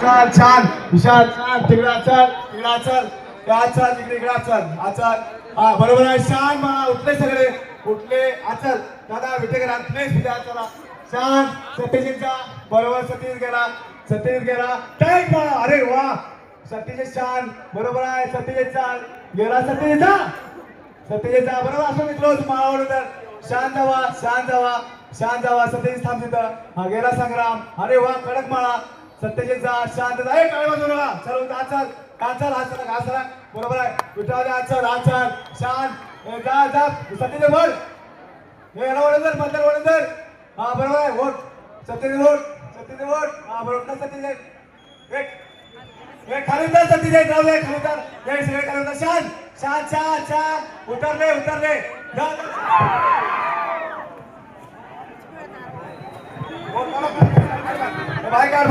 चल छान विशाल छान तिकडे चल इकडे आचल हा बरोबर आहे छान मला उठले सगळे उठले आचल दादा विटेकर प्लीज तिथे चला छान सत्यजितचा बरोबर सत्यजित गेला टाईम मला अरे वा सत्यजित छान बरोबर आहे सत्यजितचा गेला सत्यजितचा बरोबर असं मी क्लोज मावळ तर शांत जावा सत्यजित थांब तिथं हा गेला संग्राम अरे वा कडक माळा सत्यजितचा शांत जा टाळी वाजवू नका चल आचल बरोबर आहे विठावले आचल शांत जा सत्यजित बोल हे याला वळंदर मधल्या वळंदर हा बरोबर आहे वोट सत्यजित वोट हा बरोबर सत्यजित एक खाली उतर सत्यजित राहू दे खाली उतर हे सगळे खाली उतर शांत उतरले बाहेर काढ